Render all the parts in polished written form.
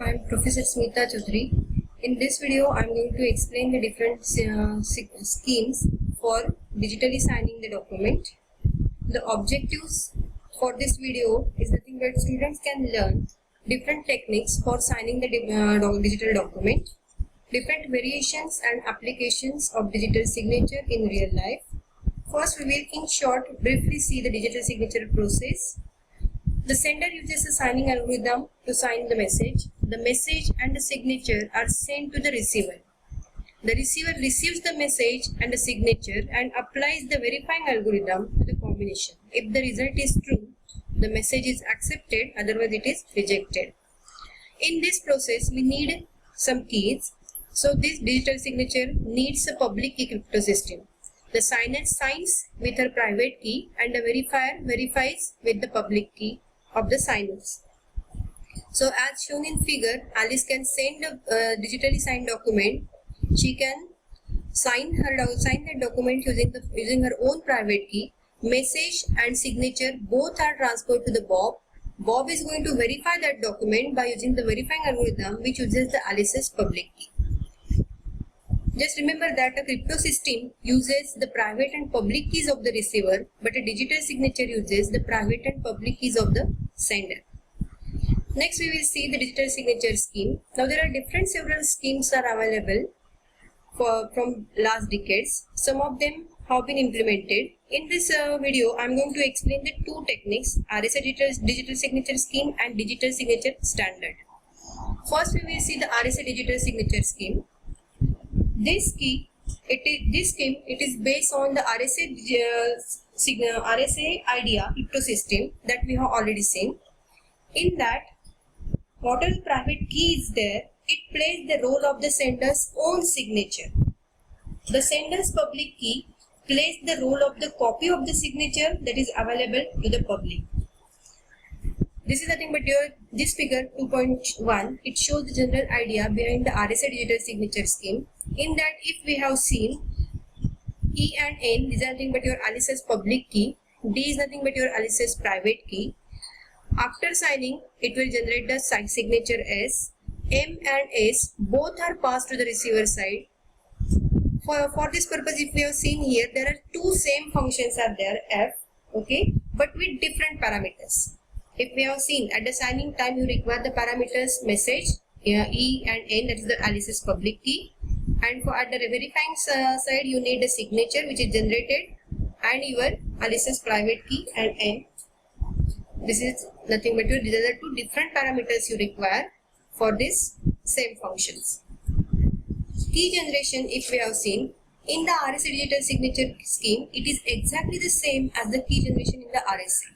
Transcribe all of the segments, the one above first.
I'm Professor Smita Chaudhary. In this video, I'm going to explain the different schemes for digitally signing the document. The objectives for this video is nothing but students can learn different techniques for signing the digital document, different variations and applications of digital signature in real life. First, we will in short briefly see the digital signature process. The sender uses a signing algorithm to sign the message. The message and the signature are sent to the receiver. The receiver receives the message and the signature and applies the verifying algorithm to the combination. If the result is true, the message is accepted, otherwise it is rejected. In this process, we need some keys. So this digital signature needs a public key crypto system. The signer signs with her private key and the verifier verifies with the public key of the signers. So as shown in figure, Alice can send a digitally signed document. She can sign the document using her own private key. Message and signature both are transferred to the Bob. Bob is going to verify that document by using the verifying algorithm which uses the Alice's public key. Just remember that a crypto system uses the private and public keys of the receiver, but a digital signature uses the private and public keys of the sender. Next, we will see the digital signature scheme. Now, there are several schemes are available from last decades. Some of them have been implemented. In this video, I am going to explain the two techniques: RSA digital signature scheme and digital signature standard. First, we will see the RSA digital signature scheme. This scheme is based on the RSA IDEA crypto system that we have already seen. In that, whatever private key is there, it plays the role of the sender's own signature. The sender's public key plays the role of the copy of the signature that is available to the public. This is nothing but this figure 2.1. It shows the general idea behind the RSA digital signature scheme. In that, if we have seen E and N, these are nothing but your Alice's public key. D is nothing but your Alice's private key. After signing, it will generate the signature S. M and S both are passed to the receiver side. For this purpose, if we have seen here, there are two same functions are there, F, okay, but with different parameters. If we have seen at the signing time, you require the parameters message, E and N, that is the Alice's public key. And for at the verifying side, you need a signature which is generated and your Alice's private key and N. This is nothing but these are the two different parameters you require for this same functions. Key generation, if we have seen, in the RSA digital signature scheme, it is exactly the same as the key generation in the RSA.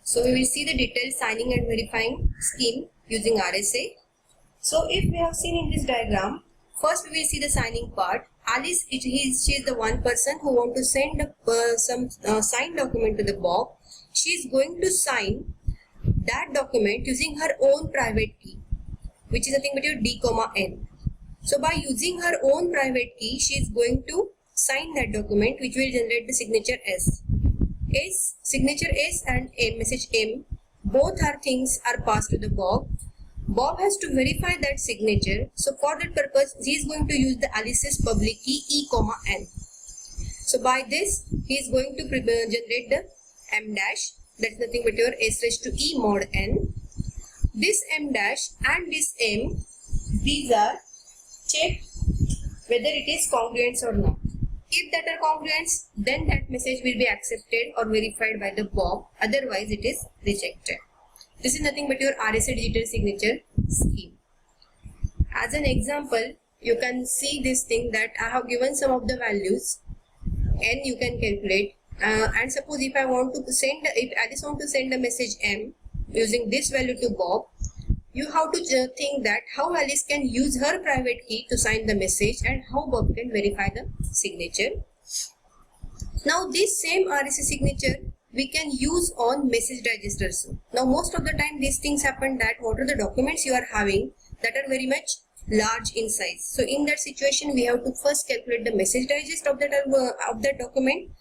So we will see the detailed signing and verifying scheme using RSA. So if we have seen in this diagram, first we will see the signing part. Alice, she is the one person who want to send some signed document to the Bob. She is going to sign that document using her own private key, which is nothing but your D, N. So by using her own private key, she is going to sign that document which will generate the signature S. Signature S and M, message M, both are things are passed to the Bob. Bob has to verify that signature. So for that purpose, he is going to use the Alice's public key E, N. So by this, he is going to generate the M dash, that is nothing but your S raised to E mod N. This M dash and this M, these are checked whether it is congruent or not. If that are congruent, then that message will be accepted or verified by the Bob. Otherwise, it is rejected. This is nothing but your RSA digital signature scheme. As an example, you can see this thing that I have given some of the values. N you can calculate. And suppose if I want to send, if Alice want to send a message M using this value to Bob, you have to think that how Alice can use her private key to sign the message and how Bob can verify the signature. Now this same RSA signature we can use on message digesters. Now most of the time these things happen that what are the documents you are having that are very much large in size. So in that situation we have to first calculate the message digest of that document,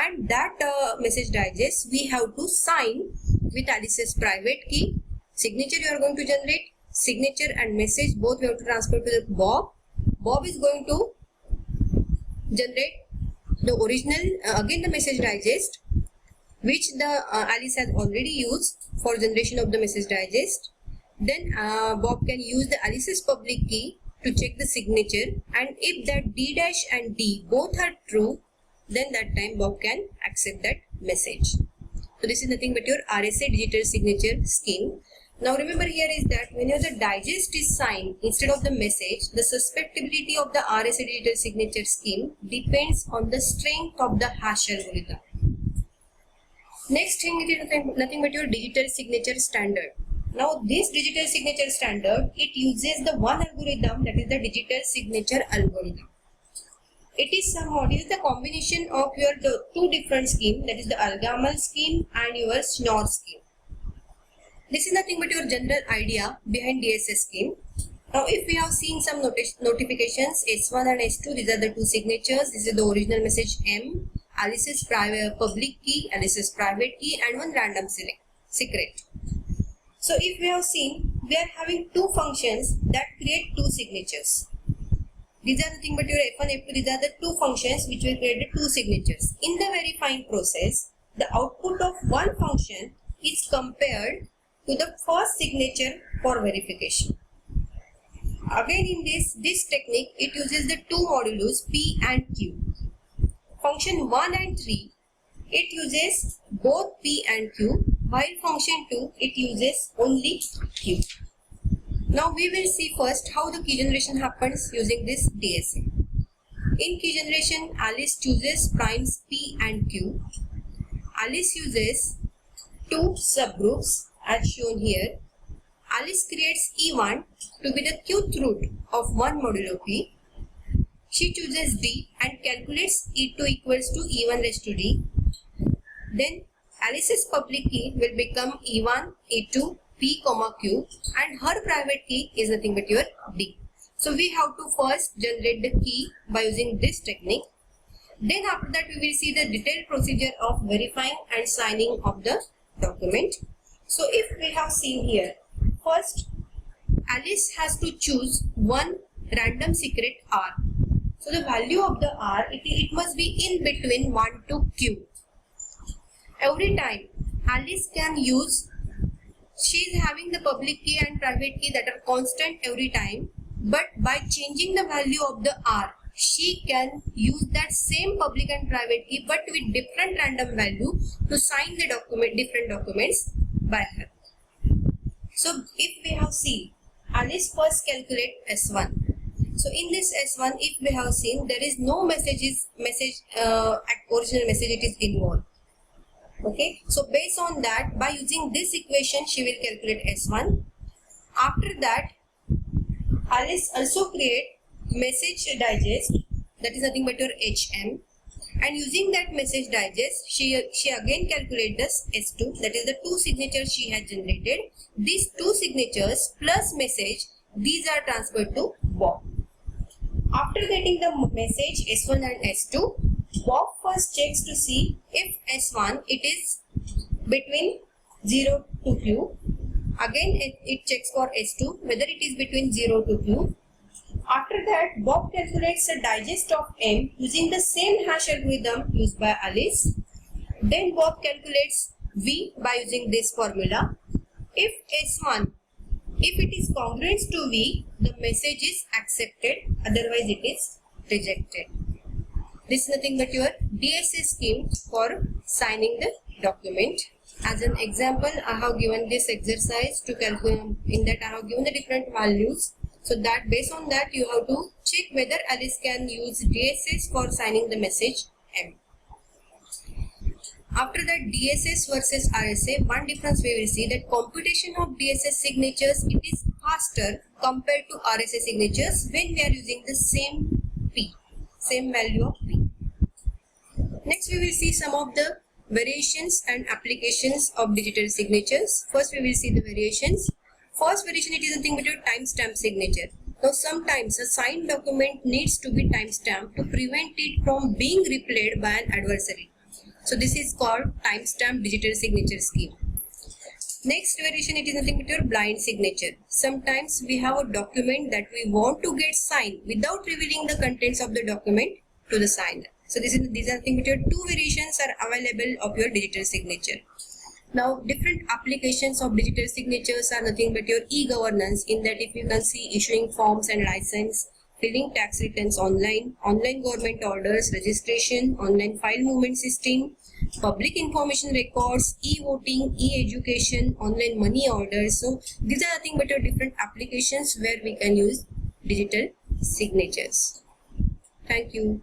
and that message digest we have to sign with Alice's private key. Signature you are going to generate, signature and message both we have to transfer to the Bob. Bob is going to generate the original again the message digest which the Alice has already used for generation of the message digest. Then Bob can use the Alice's public key to check the signature, and if that D dash and D both are true, then that time Bob can accept that message. So this is nothing but your RSA digital signature scheme. Now remember here is that whenever the digest is signed instead of the message, the susceptibility of the RSA digital signature scheme depends on the strength of the hash algorithm. Next thing is nothing but your digital signature standard. Now this digital signature standard, it uses the one algorithm, that is the digital signature algorithm. It is the combination of your two different schemes, that is the Algol scheme and your Schnorr scheme. This is nothing but your general idea behind DSS scheme. Now if we have seen some notifications S1 and S2, these are the two signatures. This is the original message M, Alice's private public key, Alice's private key, and one random secret. So if we have seen, we are having two functions that create two signatures. These are nothing but your F1, F2, these are the two functions which will create the two signatures. In the verifying process, the output of one function is compared to the first signature for verification. Again in this technique, it uses the two modulus P and Q. Function 1 and 3, it uses both P and Q, while function 2, it uses only Q. Now we will see first how the key generation happens using this DSA. In key generation, Alice chooses primes P and Q. Alice uses two subgroups as shown here. Alice creates E1 to be the qth root of one modulo P. She chooses D and calculates E2 equals to E1 raised to D. Then Alice's public key will become E1, E2, P, Q, and her private key is nothing but your D. So we have to first generate the key by using this technique. Then after that we will see the detailed procedure of verifying and signing of the document. So if we have seen here, first Alice has to choose one random secret R. So the value of the R, it must be in between 1 to Q. Every time Alice can use, she is having the public key and private key that are constant every time, but by changing the value of the R, she can use that same public and private key but with different random value to sign the document, different documents by her. So if we have seen, Alice first calculate S1. So in this S1, if we have seen, there is no original message it is involved. Okay, so based on that, by using this equation, she will calculate S1. After that, Alice also create message digest, that is nothing but your HM, and using that message digest, she again calculate this S2, that is the two signatures she has generated. These two signatures plus message, these are transferred to Bob. After getting the message S1 and S2, Bob first checks to see if S1 it is between 0 to Q. Again it checks for S2 whether it is between 0 to Q. After that, Bob calculates a digest of M using the same hash algorithm used by Alice. Then Bob calculates V by using this formula. If S1, if it is congruent to V, the message is accepted, otherwise it is rejected. This is nothing but your DSA scheme for signing the document. As an example, I have given this exercise to calculate. In that I have given the different values. So that based on that you have to check whether Alice can use DSS for signing the message M. After that, DSS versus RSA, one difference we will see that computation of DSS signatures, it is faster compared to RSA signatures when we are using the same P, same value of P. Next we will see some of the variations and applications of digital signatures. First we will see the variations. First variation, it is nothing but your timestamp signature. Now sometimes a signed document needs to be timestamped to prevent it from being replayed by an adversary. So this is called timestamp digital signature scheme. Next variation, it is nothing but your blind signature. Sometimes we have a document that we want to get signed without revealing the contents of the document to the signer. So these are nothing but your two variations are available of your digital signature. Now different applications of digital signatures are nothing but your e-governance, in that if you can see issuing forms and license, filling tax returns online, online government orders, registration, online file movement system, public information records, e-voting, e-education, online money orders. So these are nothing but your different applications where we can use digital signatures. Thank you.